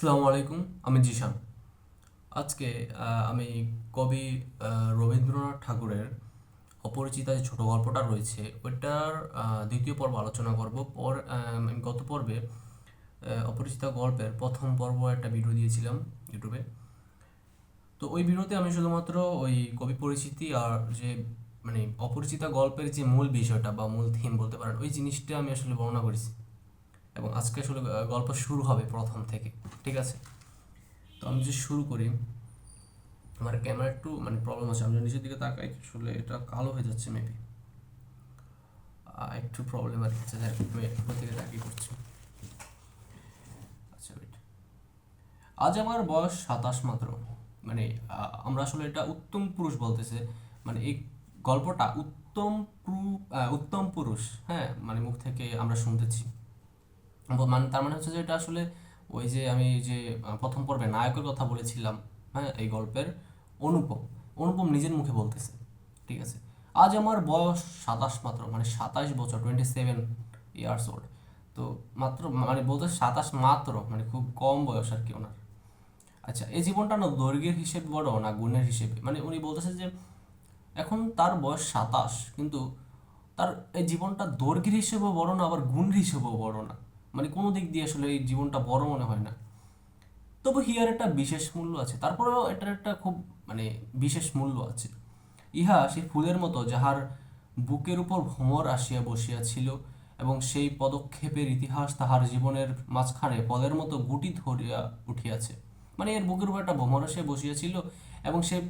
আসসালামু আলাইকুম, আমি জিশান। আজকে আমি কবি রবীন্দ্রনাথ ঠাকুরের অপরিচিতা যে ছোট গল্পটা রয়েছে ওইটার দ্বিতীয় পর্ব আলোচনা করব। আমি গত পর্বে অপরিচিতা গল্পের প্রথম পর্ব একটা ভিডিও দিয়েছিলাম ইউটিউবে। তো ওই ভিডিওতে আমি শুধুমাত্র ওই কবি পরিচিতি আর যে মানে অপরিচিতা গল্পের যে মূল বিষয়টা বা মূল থিম বলতে পারেন ওই জিনিসটা আমি আসলে বর্ণনা করেছি, এবং আজকে আসলে গল্প শুরু হবে প্রথম থেকে। ঠিক আছে, তো আমি যে শুরু করি। আমার ক্যামেরা একটু প্রবলেম আছে, আমি নিচের দিকে তাকাই আসলে এটা কালো হয়ে যাচ্ছে মেবি, একটু প্রবলেম আর কি। আচ্ছা, যাই হোক, আমি উপর থেকে তাকিয়ে করছি। আচ্ছা ওয়েট। আজ আমার বয়স 27 মাত্র। মানে আমরা আসলে এটা উত্তম পুরুষ বলতেছে, এই গল্পটা উত্তম পুরুষ, হ্যাঁ, মুখ থেকে আমরা শুনতেছি। তার মানে হচ্ছে যে এটা আসলে ওই যে আমি যে প্রথম পর্বে নায়কের কথা বলেছিলাম, হ্যাঁ, এই গল্পের অনুপম অনুপম নিজের মুখে বলতেছে। ঠিক আছে, আজ আমার বয়স 27 মাত্র, 27 বছর, 27 ইয়ার্স ওল্ড। তো মাত্র বলতে 27 মাত্র, খুব কম বয়স আর কি ওনার। আচ্ছা, এই জীবনটা না দৈর্ঘ্যের হিসেবে বড় না গুণের হিসেবে, উনি বলতেছে যে এখন তার বয়স 27, কিন্তু তার এই জীবনটা দৈর্ঘ্যের হিসেবেও বড় না, আবার গুণের হিসেবেও বড় না। কোনো দিক দিয়ে আসলে এই জীবনটা বড় মনে হয় না। তবু হিয়ার একটা বিশেষ মূল্য আছে, তারপরেও এটার একটা খুব বিশেষ মূল্য আছে। ইহা সেই ফুলের মতো যাহার বুকের উপর ভ্রমর আসিয়া বসিয়াছিল, এবং সেই পদক্ষেপের ইতিহাস তাহার জীবনের মাঝখানে ফলের মতো গুটি ধরিয়া উঠিয়াছে। এর বুকের উপর একটা ভ্রমর আসিয়া বসিয়াছিল, এবং সেই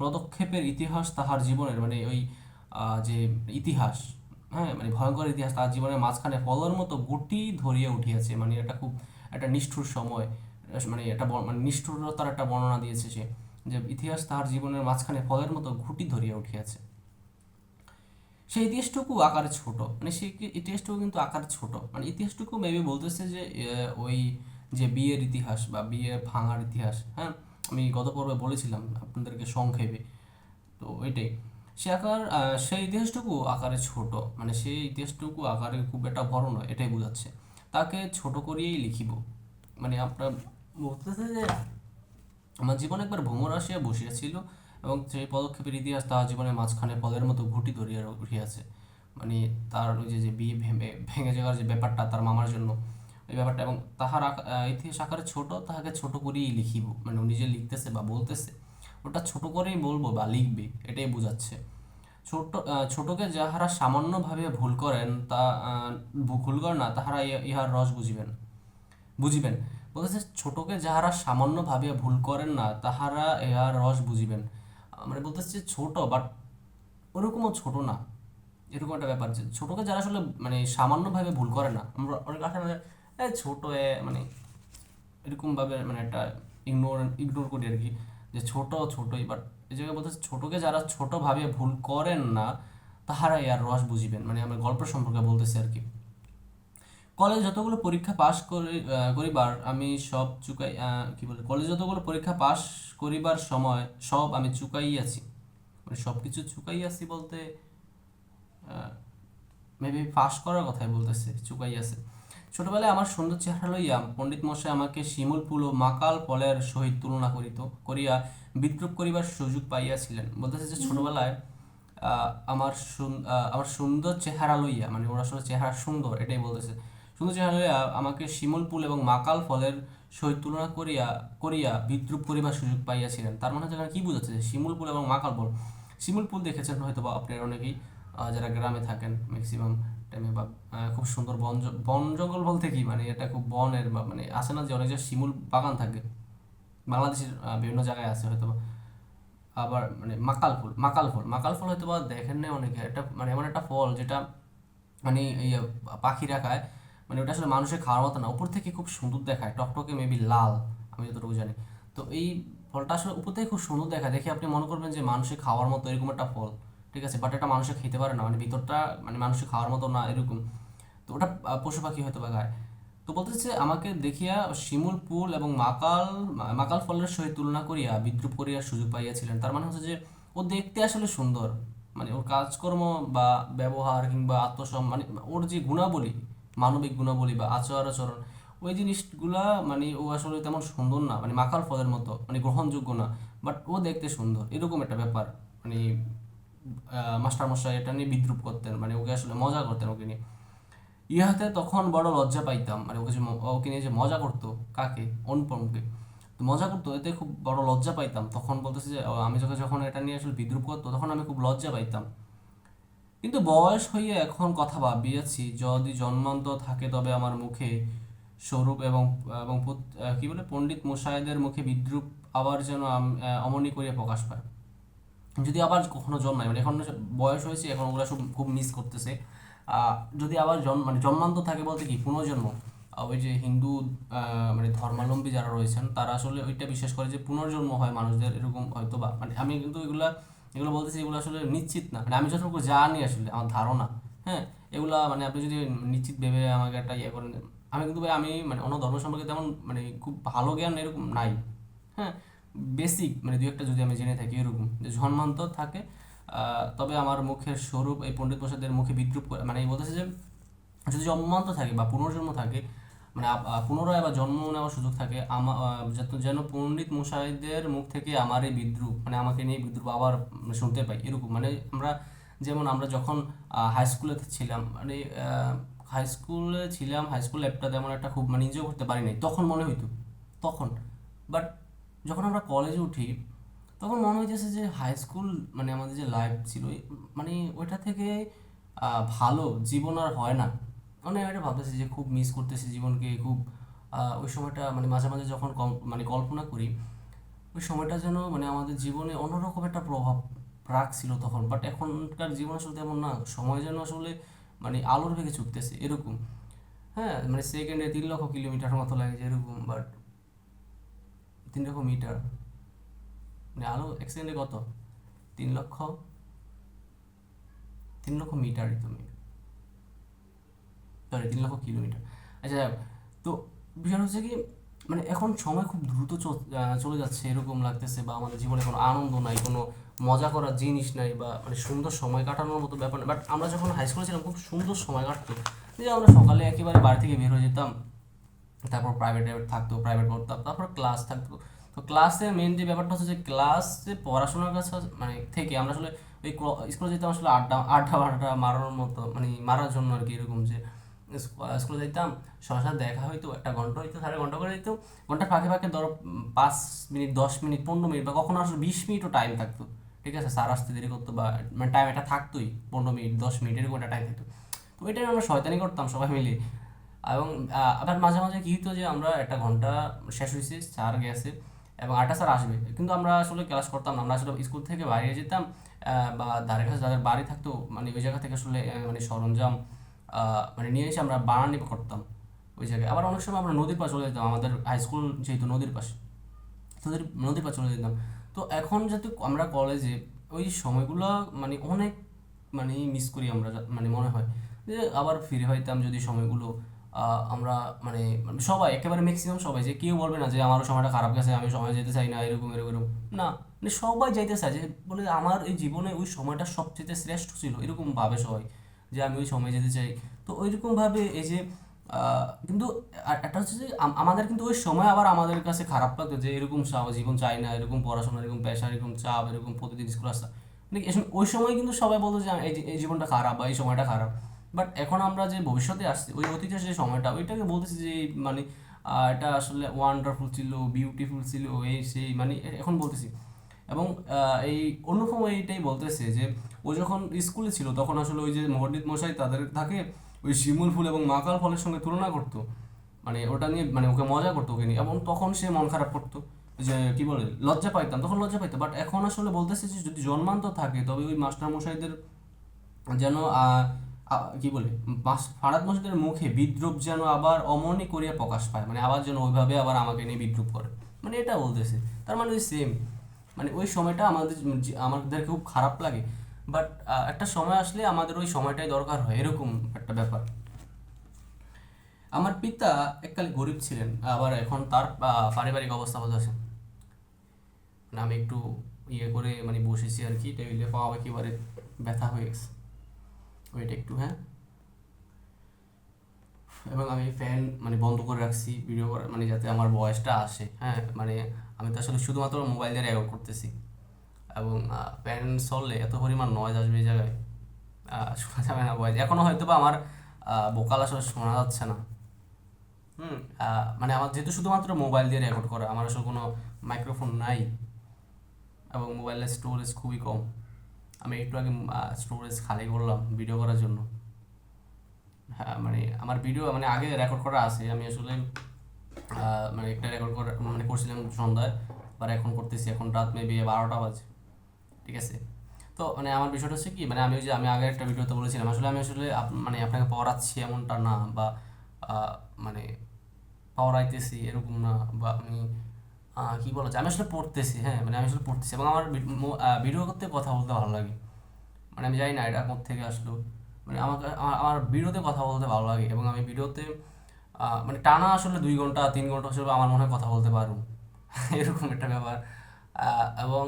পদক্ষেপের ইতিহাস তাহার জীবনের ওই যে ইতিহাস, হ্যাঁ, ভয়ঙ্কর ইতিহাস তার জীবনের মাঝখানে ফলের মতো গুটি ধরিয়া উঠিয়াছে। এটা খুব একটা নিষ্ঠুর সময়, এটা নিষ্ঠুরতার একটা বর্ণনা দিয়েছে সে, যে ইতিহাস তাহার জীবনের মাঝখানে ফলের মতো ঘুঁটি ধরিয়া উঠিয়াছে। সেই ইতিহাসটুকু আকারে ছোট, সেই ইতিহাসটুকু কিন্তু আকারে ছোট, ইতিহাসটুকু মেবি বলতেছে যে ওই যে বিয়ের ইতিহাস বা বিয়ের ভাঙার ইতিহাস, হ্যাঁ, আমি গত পর্বে বলেছিলাম আপনাদেরকে সংক্ষেপে। তো ওইটাই সেই ইতিহাসটুকু আকারে ছোট, সেই ইতিহাসটুকু আকারে খুব একটা বড় নয়, এটাই বোঝাচ্ছে। তাকে ছোট করিয়েই লিখিব। আপনার বলতেছে যে আমার জীবনে একবার ভ্রমর আসিয়া বসিয়াছিল, এবং সেই পদক্ষেপের ইতিহাস তাহার জীবনের মাঝখানে ফলের মতো ঘুঁটি ধরিয়া উঠিয়াছে। তার ওই যে বিয়ে ভেঙে যাওয়ার যে ব্যাপারটা তার মামার জন্য, এই ব্যাপারটা, এবং তাহার ইতিহাস আকারে ছোট, তাহাকে ছোট করেই লিখিব। উনি যে লিখতেছে বা বলতেছে ওটা ছোট করেই বলবো বা লিখবে, এটাই বোঝাচ্ছে। ছোটকে যাহারা সামান্যভাবে ভুল করেন ভুল করেন না, তাহারা ইহার রস বুঝিবেন। বলতেছে ছোটকে যাহারা সামান্য ভাবিয়া ভুল করেন না, তাহারা ইহার রস বুঝিবেন। বলতেছে ছোট, বাট ওরকমও ছোট না, এরকম একটা ব্যাপার যে ছোটকে যারা আসলে সামান্য ভাবে ভুল করে না, আমরা অনেক আসলে ছোট এরকম ভাবে একটা ইগনোর করি আর কি, যে ছোটই, বাট এই জায়গায় বলতেছে ছোটকে যারা ছোট ভাবে ভুল করেন না, তাহারা ইহার রস বুঝিবেন। আমরা গল্প সম্পর্কে বলতেছি আর কি। কলেজ যতগুলো পরীক্ষা পাশ করিবার আমি সব চুকাই কি বলে, কলেজ যতগুলো পরীক্ষা পাশ করিবার সময় সব আমি চুকাইয়াছি। সব কিছু চুকাইয়াছি বলতে মেবি পাশ করার কথাই বলতেছে, চুকাইয়াছে। ছোটবেলায় আমার সুন্দর চেহারা লইয়া পণ্ডিত মশাই আমাকে শিমুল ফুল ও মাকাল ফলের সহিত তুলনা করিয়া বিদ্রুপ করিবার সুযোগ পাইয়াছিলেন। বলতেছে যে ছোটবেলায় আমার সুন্দর চেহারা লইয়া, ওরা আসলে চেহারা সুন্দর এটাই বলতেছে, সুন্দর চেহারা লইয়া আমাকে শিমুল ফুল এবং মাকাল ফলের সহিত তুলনা করিয়া করিয়া বিদ্রুপ করিবার সুযোগ পাইয়াছিলেন। তার মানে হচ্ছে কি বোঝাচ্ছে, শিমুল ফুল এবং মাকাল ফল। শিমুল ফুল দেখেছেন হয়তো বা আপনারা অনেকেই, যারা গ্রামে থাকেন ম্যাক্সিমাম টাইমে, বা খুব সুন্দর বন জঙ্গল বলতে কি, এটা খুব বনের বা আসে না যে অনেক জায়গায় শিমুল বাগান থাকে, বাংলাদেশের বিভিন্ন জায়গায় আছে হয়তো। আবার মাকাল ফল হয়তো বা দেখেন না অনেকে, এটা এমন একটা ফল যেটা এই পাখিরা খায়। ওটা আসলে মানুষের খাওয়ার মতো না, উপর থেকে খুব সুন্দর দেখায়, টকটকে মেবি লাল, আমি যতটুকু জানি। তো এই ফলটা আসলে উপর থেকে খুব সুন্দর দেখায়, দেখে আপনি মনে করবেন যে মানুষের খাওয়ার মতো এরকম একটা ফল। ঠিক আছে, বাট এটা মানুষে খেতে পারে না, ভিতরটা মানুষের খাওয়ার মতো না এরকম। তো ওটা পশু পাখি হয়তো বা খায়। তো বলতেছে আমাকে দেখিয়া শিমুল ফুল এবং মাকাল ফলের সহিত তুলনা করিয়া বিদ্রুপ করিয়া সুযোগ পাইয়াছিলেন। তার মানে হচ্ছে যে ও দেখতে আসলে সুন্দর, ওর কাজকর্ম বা ব্যবহার কিংবা ওর যে গুণাবলী, মানবিক গুণাবলী বা আচার আচরণ, ওই জিনিসগুলা মানে ও আসলে তেমন সুন্দর না, মানে মাখাল ফলের মতো, মানে গ্রহণযোগ্য না, বাট ও দেখতে সুন্দর, এরকম একটা ব্যাপার। মানে মাস্টার মশাই এটা নিয়ে বিদ্রুপ করতেন, মানে ওকে আসলে মজা করতেন ওকে নিয়ে। ইহাতে তখন বড় লজ্জা পাইতাম, মানে ওকে যে ওকে নিয়ে যে মজা করতো, কাকে, অনুপমকে, তো মজা করতো, এতে খুব বড় লজ্জা পাইতাম। তখন বলতেছে যে আমি যখন যখন এটা নিয়ে আসলে বিদ্রুপ করতো তখন আমি খুব লজ্জা পাইতাম। কিন্তু বয়স হইয়া এখন কথা ভাবিয়াছি, যদি জন্মান্তর থাকে তবে আমার মুখে স্বরূপ এবং এবং কি বলে পণ্ডিত মশায়েদের মুখে বিদ্রুপ আবার যেন অমনি করিয়া প্রকাশ পায়। যদি আবার কখনো জন্মায়, মানে এখন বয়স হয়েছে, এখন ওগুলো সব খুব মিস করতেছে। যদি আবার মানে জন্মান্তর থাকে বলতে কি পুনর্জন্ম, ওই যে হিন্দু মানে ধর্মাবলম্বী যারা রয়েছেন তারা আসলে ওইটা বিশ্বাস করে যে পুনর্জন্ম হয় মানুষদের, এরকম হয়তো বা, মানে আমি কিন্তু এগুলো এগুলো বলতেছি, এগুলো আসলে নিশ্চিত না, মানে আমি যতটুকু জানি আসলে আমার ধারণা। হ্যাঁ, এগুলা মানে আপনি যদি নিশ্চিত ভেবে আমাকে একটা ইয়ে করেন, আমি কিন্তু ভাই আমি মানে অন্য ধর্ম সম্পর্কে তেমন মানে খুব ভালো জ্ঞান এরকম নাই। হ্যাঁ, বেসিক মানে দুই একটা যদি আমি জেনে থাকি এরকম যে জন্মান্তর থাকে, তবে আমার মুখের স্বরূপ এই পণ্ডিত প্রসাদের মুখে বিদ্রুপ করে, মানে এই বলতেছে যে যদি জন্মান্তর থাকে বা পুনর্জন্ম থাকে, মানে পুনরায় আবার জন্ম নেওয়ার সুযোগ থাকে, আমার যেন পণ্ডিত মশাইদের মুখ থেকে আমার এই বিদ্রুপ, মানে আমাকে নিয়ে বিদ্রুপ আবার শুনতে পাই, এরকম। মানে আমরা যেমন আমরা যখন হাই স্কুলে ছিলাম, মানে হাই স্কুলে ছিলাম, হাই স্কুল লাইফটা তেমন একটা খুব মানে এনজয় করতে পারি নাই তখন মনে হইতো তখন, বাট যখন আমরা কলেজে উঠি তখন মনে হইতেছে যে হাই স্কুল মানে আমাদের যে লাইফ ছিল মানে ওইটা থেকে ভালো জীবন আর হয় না। মানে এটা ভাবতেছি যে খুব মিস করতেছি জীবনকে খুব। ওই সময়টা মানে মাঝে মাঝে যখন মানে কল্পনা করি, ওই সময়টা যেন মানে আমাদের জীবনে অন্যরকম একটা প্রভাব রাখছিল তখন, বাট এখনকার জীবন আসলে তেমন না, সময় যেন আসলে মানে আলোর বেগে ছুটতেছে এরকম। হ্যাঁ, মানে সেকেন্ডে 3 লক্ষ কিলোমিটার মতো লাগে যে এরকম, বাট 3 লক্ষ মিটার, মানে আলো এক সেকেন্ডে কত, 3 লক্ষ, 3 লক্ষ মিটারই তুমি, সরি 3 লক্ষ কিলোমিটার। আচ্ছা যাক, তো বিষয় হচ্ছে কি, মানে এখন সময় খুব দ্রুত চলে যাচ্ছে এরকম লাগতেছে, বা আমাদের জীবনে কোনো আনন্দ নাই, কোনো মজা করার জিনিস নাই, বা মানে সুন্দর সময় কাটানোর মতো ব্যাপার না। বাট আমরা যখন হাই স্কুলে ছিলাম খুব সুন্দর সময় কাটতো, যে আমরা সকালে একেবারে বাড়ি থেকে বের হয়ে যেতাম, তারপর প্রাইভেট থাকতো, প্রাইভেট পড়তাম, তারপর ক্লাস থাকতো। তো ক্লাসের মেন যে ব্যাপারটা হচ্ছে যে ক্লাসে পড়াশোনার কাছে মানে থেকে আমরা আসলে ওই স্কুলে যেতাম আসলে আড্ডা আড্ডা আড্ডা মারানোর মতো, মানে মারার জন্য আর কি, এরকম যে স্কুলে যেতাম, সবার সাথে দেখা হইতো, 1 ঘন্টা হইতো, 1.5 ঘন্টা করে দিত, ঘন্টার ফাঁকে ফাঁকে ধরো 5 মিনিট, 10 মিনিট, 15 মিনিট, বা কখনো আসলে 20 মিনিটও টাইম থাকতো। ঠিক আছে, স্যার আসতে দেরি করতো, বা মানে টাইম এটা থাকতোই, 15 মিনিট, 10 মিনিট এরকম একটা টাইম থাকতো। তো ওই টাইমে আমরা শয়তানি করতাম সবাই মিলে। এবং আবার মাঝে মাঝে কী হতো যে আমরা 1 ঘন্টা শেষ হয়েছে, স্যার গেছে এবং 8টা স্যার আসবে, কিন্তু আমরা আসলে ক্লাস করতাম না, আমরা আসলে স্কুল থেকে বাইরে যেতাম, বা ধারে কাছে যাদের বাড়ি থাকতো মানে ওই জায়গা থেকে আসলে মানে সরঞ্জাম মানে নিয়ে এসে আমরা বানানি করতাম ওই জায়গায়। আবার অনেক সময় আমরা নদীর পাশে চলে যেতাম, আমাদের হাই স্কুল যেহেতু নদীর পাশে, তো নদীর পাশে চলে যেতাম। তো এখন যেহেতু আমরা কলেজে, ওই সময়গুলো মানে অনেক মানে মিস করি আমরা, মানে মনে হয় যে আবার ফিরে হইতাম যদি সময়গুলো। আমরা মানে সবাই একেবারে ম্যাক্সিমাম সবাই, যে কেউ বলবে না যে আমারও সময়টা খারাপ গেছে, আমি সময় যেতে চাই না, এরকম এরকম এরকম, না, মানে সবাই যাইতে চায়, যে বলে আমার এই জীবনে ওই সময়টা সবচেয়ে শ্রেষ্ঠ ছিল, এরকম ভাবে সবাই, যে আমি ওই সময় যেতে চাই। তো ওইরকম ভাবে এই যে কিন্তু একটা হচ্ছে যে আমাদের কিন্তু ওই সময় আবার আমাদের কাছে খারাপ লাগতো যে এরকম জীবন চাই না, এরকম পড়াশোনা, এরকম পেশা, এরকম চাপ, এরকম প্রতিদিন স্কুল আসা, মানে ওই সময় কিন্তু সবাই বলতো যে এই জীবনটা খারাপ বা এই সময়টা খারাপ। বাট এখন আমরা যে ভবিষ্যতে আসছি, ওই অতীতের যে সময়টা ওইটাকে বলতেছি যে মানে এটা আসলে ওয়ান্ডারফুল ছিল, বিউটিফুল ছিল, এই সেই মানে এখন বলতেছি। এবং এই অনুপম এইটাই বলতেছে যে ও যখন স্কুলে ছিল তখন আসলে ওই যে মহর্ষিত মশাই তাদের থাকে ওই শিমুল ফুল এবং মাকাল ফলের সঙ্গে তুলনা করতো, মানে ওটা নিয়ে মানে ওকে মজা করতো ওকে নিয়ে, এবং তখন সে মন খারাপ করতো, যে কি বলে লজ্জা পাইতাম, তখন লজ্জা পাইতাম। বাট এখন আসলে বলতেছে যে যদি জন্মান্তর থাকে তবে ওই মাস্টার মশাইদের যেন কি বলে ফারাদ মসজিদের মুখে বিদ্রুপ যেন আবার অমনি করিয়া প্রকাশ পায়, মানে আবার যেন ওইভাবে আবার আমাকে নিয়ে বিদ্রুপ করে, মানে এটা বলতেছে। তার মানে ওই সেম, মানে ওই সময়টা আমাদের খুব খারাপ লাগে, বাট একটা সময় আসলে আমাদের ওই সময়টাই দরকার হয়, এরকম একটা ব্যাপার। আমার পিতা এককালে গরিব ছিলেন, আবার এখন তার পারিবারিক অবস্থা ভালো আছে। মানে আমি একটু ইয়ে করে মানে বসেছি আর কি, টেবিলে পাওয়া একেবারে ব্যথা হয়ে গেছে, ওইটা একটু, হ্যাঁ। এবং আমি ফ্যান মানে বন্ধ করে রাখছি ভিডিও করার, মানে যাতে আমার ভয়েসটা আসে। হ্যাঁ, মানে আমি তো আসলে শুধুমাত্র মোবাইল দিয়ে রেকর্ড করতেছি, এবং ফ্যান চললে এত পরিমাণ নয়েজ আসবে এই জায়গায়, শোনা যাবে না ভয়েস। এখনও হয়তো বা আমার ভোকাল আসলে শোনা যাচ্ছে না। হুম। মানে আমার যেহেতু শুধুমাত্র মোবাইল দিয়ে রেকর্ড করা, আমার আসলে কোনো মাইক্রোফোন নাই, এবং মোবাইলের স্টোরেজ খুবই কম। আমি একটু আগে স্টোরেজ খালি করলাম ভিডিও করার জন্য। হ্যাঁ, মানে আমার ভিডিও মানে আগে রেকর্ড করা আছে, আমি আসলে মানে একটা রেকর্ড করা মানে করছিলাম সন্ধ্যায়, আর এখন করতেছি, এখন রাত মেবি 12টা বাজে। ঠিক আছে। তো মানে আমার বিষয়টা হচ্ছে কি, মানে আমি ওই যে আমি আগে একটা ভিডিওতে বলেছিলাম, আসলে আমি আসলে মানে আপনাকে পড়াচ্ছি এমনটা না, বা মানে পড়াইতেছি এরকম না, বা আমি কি বলা যায়, আমি আসলে পড়তেছি। হ্যাঁ, মানে আমি আসলে পড়তেছি, এবং আমার ভিডিও করতে কথা বলতে ভালো লাগে। মানে আমি জানি না এটা কোত্থেকে আসলো, মানে আমাকে আমার ভিডিওতে কথা বলতে ভালো লাগে, এবং আমি ভিডিওতে মানে টানা আসলে 2 ঘন্টা 3 ঘন্টা আসলে আমার মনে হয় কথা বলতে পারবো। এরকম একটা ব্যাপার। এবং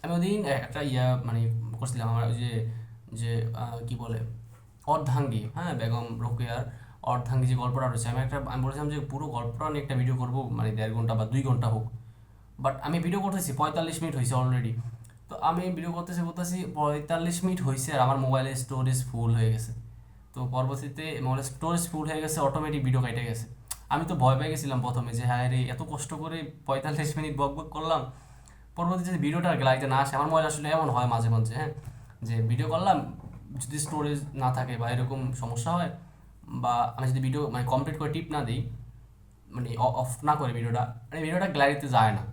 আমি ওদিন একটা মানে করছিলাম, আমার ওই যে যে কি বলে, অর্ধাঙ্গী, হ্যাঁ, বেগম রোকেয়ার অর্ধাঙ্গী যে গল্পটা রয়েছে, আমি বলেছিলাম যে পুরো গল্পটা নিয়ে একটা ভিডিও করবো, মানে 1.5 ঘন্টা বা 2 ঘন্টা হোক। বাট আমি ভিডিও করতেছি 45 মিনিট হয়েছে অলরেডি। তো আমি ভিডিও করতেছি করতেছি 45 মিনিট হয়েছে, আর আমার মোবাইলের স্টোরেজ ফুল হয়ে গেছে। তো পরবর্তীতে মোবাইলের স্টোরেজ ফুল হয়ে গেছে, অটোমেটিক ভিডিও কেটে গেছে। আমি তো ভয় পেয়ে গেছিলাম প্রথমে, যে হ্যাঁ রে, এত কষ্ট করে 45 মিনিট বক বক করলাম, পরবর্তীতে যদি ভিডিওটা গ্লাইতে না আসে। আমার মোবাইল আসলে এমন হয় মাঝে মাঝে, হ্যাঁ, যে ভিডিও করলাম, যদি স্টোরেজ না থাকে বা এরকম সমস্যা হয়, বা আমি যদি ভিডিও মানে কমপ্লিট করে টিপ না দিই, মানে অফ না করে ভিডিওটা, মানে ভিডিওটা গ্যালারিতে যায় না।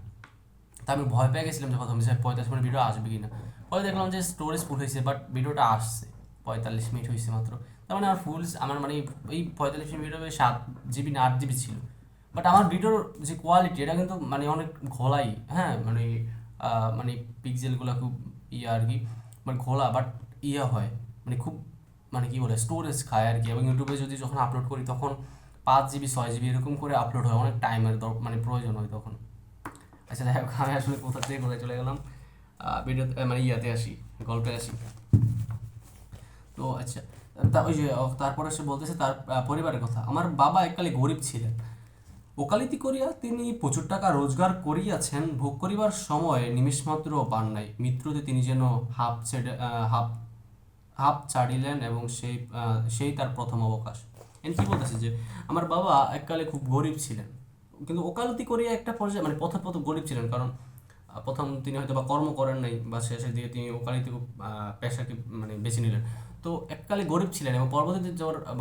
তা আমি ভয় পেয়ে গেছিলাম যে প্রথমে, যে 45 মিনিট ভিডিও আসবে কিনা। পরে দেখলাম যে স্টোরেজ ফুল হয়েছে, বাট ভিডিওটা আসছে, 45 মিনিট হয়েছে মাত্র। তার মানে আমার আমার মানে এই 45 মিনিট ভিডিও 7 জিবি না 8 জিবি ছিল। বাট আমার ভিডিওর যে কোয়ালিটি, এটা কিন্তু মানে অনেক ঘোলাই, হ্যাঁ, মানে মানে পিক্সেলগুলো খুব আর কি, মানে ঘোলা, বাট হয়, মানে খুব, মানে কি বলে, স্টোরেজ খায় আর কি। এবং ইউটিউবে যদি যখন আপলোড করি, তখন 5 জিবি 6 জিবি এরকম করে আপলোড হয়, অনেক টাইমের মানে প্রয়োজন হয় তখন। আচ্ছা, যাই হোক, আমি আসলে কোথা থেকে কোথায় চলে গেলাম, ভিডিও মানে ইয়াতে আসি, গল্পে আসি। তো আচ্ছা, ওই যে তারপরে সে বলতেছে তার পরিবারের কথা। আমার বাবা এককালে গরিব ছিলেন, ওকালতি করিয়া তিনি প্রচুর টাকা রোজগার করিয়াছেন, ভোগ করিবার সময় নিমিষমাত্র পান নাই। মৃত্যুতে তিনি যেন হাঁপ ছেড়ে হাঁপ হাঁপ ছাড়িলেন, এবং সেই তার প্রথম অবকাশ। কি বলতেছে যে আমার বাবা এককালে খুব গরিব ছিলেন, কিন্তু ওকালতি করিয়া একটা পর্যায়ে মানে প্রথম প্রথম গরিব ছিলেন, কারণ প্রথম তিনি হয়তো বা কর্ম করেন নাই, বা শেষের দিকে তিনি ওকালতি পেশাকে মানে বেছে নিলেন। তো এককালে গরিব ছিলেন, এবং পরবর্তীতে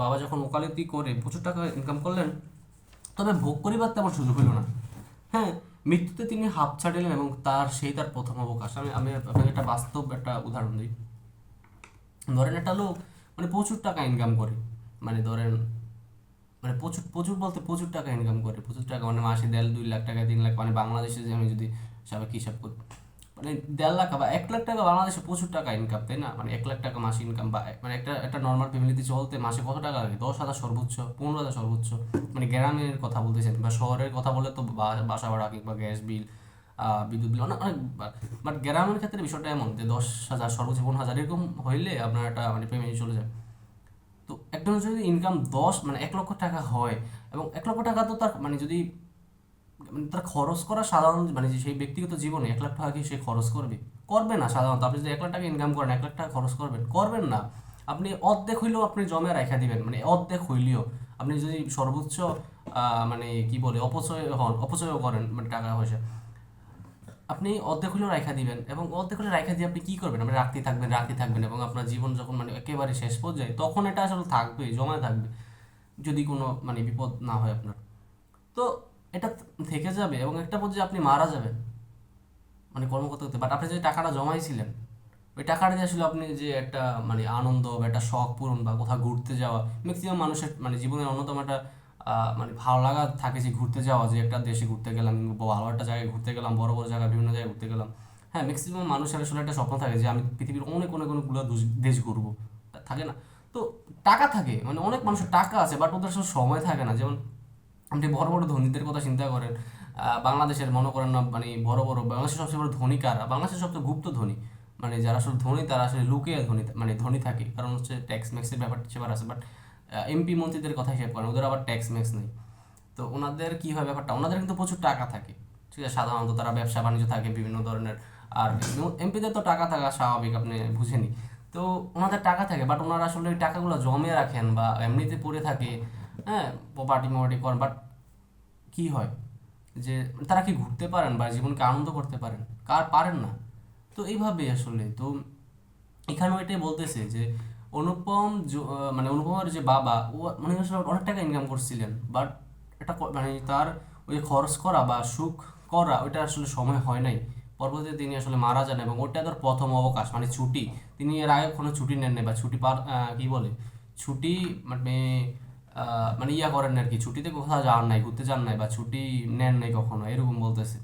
বাবা যখন ওকালতি করে প্রচুর টাকা ইনকাম করলেন, তবে ভোগ করিবার তেমন সুযোগ হইল না। হ্যাঁ, মৃত্যুতে তিনি হাঁপ ছাড়িলেন, এবং তার প্রথম অবকাশ। আমি আপনাকে একটা বাস্তব একটা উদাহরণ দিই। ধরেন একটা লোক মানে প্রচুর টাকা ইনকাম করে, মানে ধরেন মানে প্রচুর প্রচুর বলতে প্রচুর টাকা ইনকাম করে, প্রচুর টাকা মানে মাসে 1.5 2 লাখ টাকা 3 লাখ, মানে বাংলাদেশে যে আমি যদি সাবেক হিসাব করি, মানে 1.5 লাখ বা 1 লাখ টাকা, বাংলাদেশে প্রচুর টাকা ইনকাম, তাই না? মানে 1 লাখ টাকা মাসে ইনকাম, বা মানে একটা একটা নর্মাল ফ্যামিলিতে চলতে মাসে কত টাকা লাগে? 10,000 সর্বোচ্চ, 15,000 সর্বোচ্চ। মানে গ্রামের কথা বলতেছেন, বা শহরের কথা বলে তো বাসা ভাড়া কিংবা গ্যাস বিল, বিদ্যুৎ বিল অনেক অনেক, বাট গ্রামের ক্ষেত্রে বিষয়টা এমন যে 10,000 সর্বোচ্চ 15,000 এরকম হইলে আপনার একটা মানে পেমেন্ট চলে যায়। তো একজনের যদি ইনকাম 1 লক্ষ টাকা হয়, এবং 1 লক্ষ টাকা তো তার মানে যদি মানে তার খরচ করা সাধারণ মানে যে সেই ব্যক্তিগত জীবনে 1 লাখ টাকা কি সে খরচ করবে? করবে না সাধারণত। আপনি যদি 1 লাখ টাকা ইনকাম করেন, 1 লাখ টাকা খরচ করবেন না। আপনি অর্ধেক হইলেও আপনি জমে রাখা দিবেন, মানে অর্ধেক হইলেও। আপনি যদি সর্বোচ্চ মানে কি বলে অপচয় করেন মানে টাকা পয়সা, আপনি অর্ধেক হলেও রাখা দিবেন, এবং অর্ধেক হলে রাখা দিয়ে আপনি কি করবেন? আপনি রাখতে থাকবেন, এবং আপনার জীবন যখন মানে একেবারে শেষ পর্যায়ে, তখন এটা আসলে থাকবে, জমা থাকবে, যদি কোনো মানে বিপদ না হয় আপনার। তো এটা থেকে যাবে, এবং একটা পর্যায়ে আপনি মারা যাবেন, মানে কর্ম করতে করতে। বাট আপনি যে টাকাটা জমাইছিলেন, ওই টাকাটা দিয়ে আসলে আপনি যে একটা মানে আনন্দ বা একটা শখ পূরণ, বা কোথাও ঘুরতে যাওয়া, ম্যাক্সিমাম মানুষের মানে জীবনের অন্যতম একটা মানে ভালো লাগা থাকে, যে ঘুরতে যাওয়া, যে একটা দেশে ঘুরতে গেলাম, ভালো একটা জায়গায় ঘুরতে গেলাম, বড় বড় জায়গায় বিভিন্ন জায়গায় ঘুরতে গেলাম। হ্যাঁ, ম্যাক্সিমাম মানুষের আসলে একটা স্বপ্ন থাকে যে আমি পৃথিবীর অনেক অনেক অনেকগুলো দেশ ঘুরবো, থাকে না? তো টাকা থাকে, মানে অনেক মানুষের টাকা আছে, বাট ওদের আসলে সময় থাকে না। যেমন আপনি বড় বড় ধনীদের কথা চিন্তা করেন, বাংলাদেশের মনে করেন না, মানে বড় বড় বাংলাদেশের সবচেয়ে বড় ধনী কারা? বাংলাদেশের সবচেয়ে গুপ্ত ধনী, মানে যারা আসলে ধনী তারা আসলে লুকিয়ে ধনী, মানে ধনী থাকে, কারণ হচ্ছে ট্যাক্স ম্যাক্সের ব্যাপার আছে। বাট এমপি মন্ত্রীদের কথা হিসেব করেন, ওদের আবার ট্যাক্স ম্যাক্স নেই। তো ওনাদের কি হয় ব্যাপারটা, ওনাদের কিন্তু প্রচুর টাকা থাকে, ঠিক আছে, সাধারণত তারা ব্যবসা বাণিজ্য থাকে বিভিন্ন ধরনের। আর এমপিদের তো টাকা থাকা স্বাভাবিক, আপনি বুঝেনি। তো ওনাদের টাকা থাকে, বাট ওনারা আসলে ওই টাকাগুলো জমিয়ে রাখেন বা এমনিতে পড়ে থাকে, হ্যাঁ, প্রপার্টি মোপার্টি করেন, বাট কি হয় যে তারা কি ঘুরতে পারেন বা জীবনকে আনন্দ করতে পারেন? পারেন না। তো এইভাবেই আসলে তো এখানেও এটাই বলতেছে যে মানে অনুপমের যে বাবা, ও মানে আসলে অনেক টাকা ইনকাম করছিলেন, বাট এটা মানে তার ওই যে খরচ করা বা সুখ করা ওইটা আসলে সময় হয় নাই। পরবর্তীতে তিনি আসলে মারা যান, এবং ওইটা তার প্রথম অবকাশ, মানে ছুটি। তিনি এর আগে কোনো ছুটি নেন নাই, বা ছুটি কি বলে, ছুটি মানে মানে ইয়া করেন না আর কি, ছুটিতে কোথাও যান নাই, ঘুরতে যান নাই, বা ছুটি নেন নাই কখনো, এরকম বলতেছে।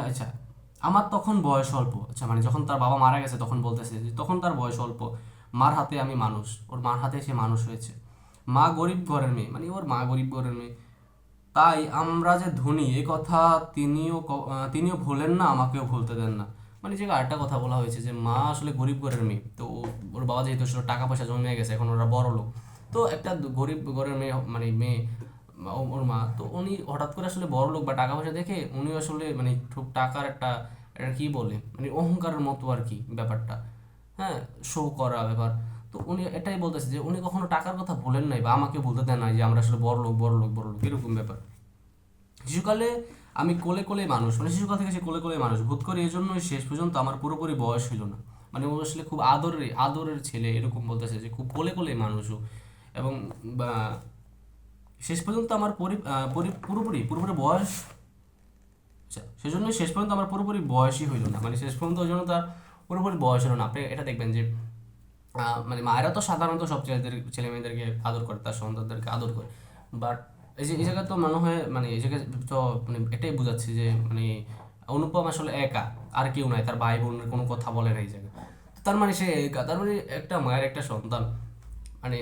আচ্ছা, আমার তখন বয়স অল্প, আচ্ছা মানে যখন তার বাবা মারা গেছে তখন বলতেছে যে তখন তার বয়স অল্প, মার হাতে আমি মানুষ, ওর মার হাতে সে মানুষ হয়েছে। মা গরিব ঘরের মেয়ে, মানে ওর মা গরিব ঘরের মেয়ে, তাই আমরা যে ধনী এ কথা তিনিও ভোলেন না, আমাকেও ভুলতে দেন না। মানে যে আরেকটা কথা বলা হয়েছে যে মা আসলে গরিব ঘরের মেয়ে, তো ওর বাবা যেহেতু আসলে টাকা পয়সা জমিয়ে গেছে, এখন ওরা বড় লোক, তো একটা গরিব ঘরের মেয়ে, মানে মেয়ে, ওর মা, তো উনি হঠাৎ করে আসলে বড় লোক বা টাকা পয়সা দেখে উনি আসলে মানে খুব টাকার একটা, এটা কি বলে, মানে অহংকারের মতো আর কি ব্যাপারটা, হ্যাঁ, শো করা ব্যাপার। তো উনি এটাই বলতেছে যে উনি কখনো টাকার কথা বলেন নাই, বা আমাকে বলতে দেন নাই যে আমরা আসলে বড় লোক বড় লোক বড় লোক, এরকম ব্যাপার। শিশুকালে আমি কোলে কোলে মানুষ, মানে শিশুকাল থেকে সে কোলে কোলে মানুষ বোধ করি, এই জন্যই শেষ পর্যন্ত আমার পুরোপুরি বয়স হইল না। মানে ও আসলে খুব আদরের আদরের ছেলে, এরকম বলতেছে যে খুব কোলে কোলে মানুষও। এবং বা, শেষ পর্যন্ত আমার পুরোপুরি পুরোপুরি বয়স, আচ্ছা সেজন্যই শেষ পর্যন্ত আমার পুরোপুরি বয়সই হইল না, মানে শেষ পর্যন্ত ওই জন্য তার পুরোপুরি বয়স হলো না। আপনি এটা দেখবেন যে মানে মায়েরা তো সাধারণত সব ছেলে মেয়েদেরকে আদর করে, তার সন্তানদেরকে আদর করে, বাট এই জায়গায় তো মনে হয়, মানে এই জায়গায় তো মানে এটাই বোঝাচ্ছি যে মানে অনুপম আসলে একা, আর কেউ নাই, তার ভাই বোনের কোনো কথা বলে না এই জায়গায়। তো তার মানে সে একা, তার মানে একটা মায়ের একটা সন্তান, মানে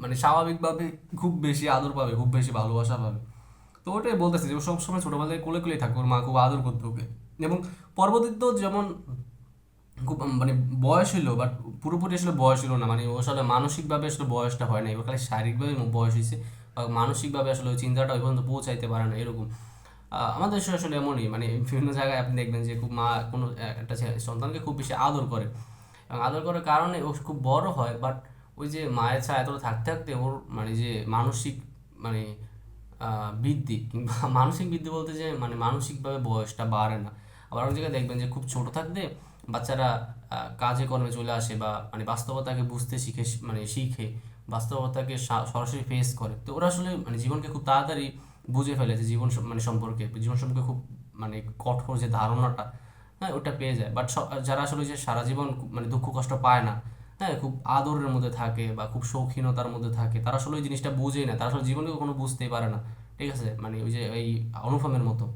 মানে স্বাভাবিকভাবে খুব বেশি আদর পাবে, খুব বেশি ভালোবাসা পাবে। তো ওটাই বলতেছে যে ও সবসময় ছোটবেলা থেকে কোলে কোলেই থাকবে, ওর মা খুব আদর করতো ওকে। এবং পরবর্তীতেও যেমন খুব মানে বয়স হইলো, বাট পুরোপুরি আসলে বয়স হলো না, মানে ও আসলে মানসিকভাবে আসলে বয়সটা হয় না, এবার খালি শারীরিকভাবে বয়স হয়েছে, বা মানসিকভাবে আসলে ওই চিন্তাটা ওই পর্যন্ত পৌঁছাইতে পারে না, এরকম। আমাদের দেশে আসলে এমনই, মানে বিভিন্ন জায়গায় আপনি দেখবেন যে খুব মা কোনো একটা সন্তানকে খুব বেশি আদর করে, এবং আদর করার কারণে ও খুব বড় হয়, বাট ওই যে মায়ের ছায়া এতটা থাকতে থাকতে ওর মানে যে মানসিক মানে বৃদ্ধি কিংবা মানসিক বৃদ্ধি বলতে যে মানে মানসিকভাবে বয়সটা বাড়ে না। আবার অনেক জায়গায় দেখবেন যে খুব ছোট থাকতে বাচ্চারা কাজে কর্মে চলে আসে, বা মানে বাস্তবতাকে বুঝতে শিখে বাস্তবতাকে সরাসরি ফেস করে, তো ওরা আসলে মানে জীবনকে খুব তাড়াতাড়ি বুঝে ফেলে, যে জীবন সম্পর্কে খুব মানে কঠোর যে ধারণাটা, হ্যাঁ, ওটা পেয়ে যায়। বাট যারা আসলে যে সারা জীবন মানে দুঃখ কষ্ট পায় না, হ্যাঁ, খুব আদরের মধ্যে থাকে বা খুব শৌখিনতার মধ্যে থাকে, তারা আসলে ওই জিনিসটা বুঝেই না, তারা আসলে জীবনে কখনো বুঝতেই পারে না, ঠিক আছে, মানে ওই যে এই অনুপমের মতো।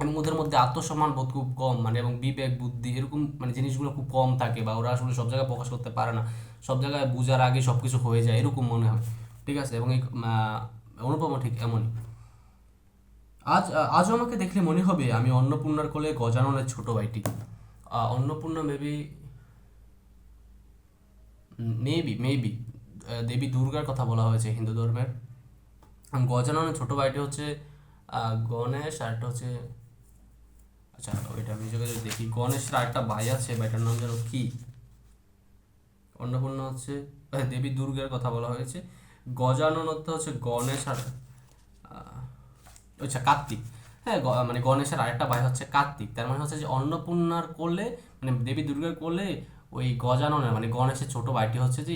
এবং ওদের মধ্যে আত্মসম্মান বোধ খুব কম, মানে এবং বিবেক বুদ্ধি এরকম মানে জিনিসগুলো খুব কম থাকে, বা ওরা আসলে সব জায়গায় প্রকাশ করতে পারে না, সব জায়গায় বুঝার আগে সব কিছু হয়ে যায়, এরকম মনে হয়, ঠিক আছে। এবং এই অনুপমও ঠিক এমনই। আজও আমাকে দেখলে মনে হবে আমি অন্নপূর্ণার কোলে গজাননের ছোট ভাইটি। অন্নপূর্ণা মেবি, মেবি দেবী দুর্গার কথা বলা হয়েছে হিন্দু ধর্মের। গজাননের ছোট ভাইটি হচ্ছে গণেশ, আর একটা হচ্ছে, আচ্ছা ওইটা আমি যদি দেখি, গণেশের আরেকটা ভাই আছে, ভাইটার নাম যেন কি, অন্নপূর্ণা হচ্ছে দেবী দুর্গার কথা বলা হয়েছে, গজানন হচ্ছে গণেশ, আর আচ্ছা কার্তিক। হ্যাঁ, মানে গণেশের আরেকটা ভাই হচ্ছে কার্তিক, তার মানে হচ্ছে যে অন্নপূর্ণার কোলে, মানে দেবী দুর্গার কোলে ওই গজাননের মানে গণেশের ছোট ভাইটি হচ্ছে যে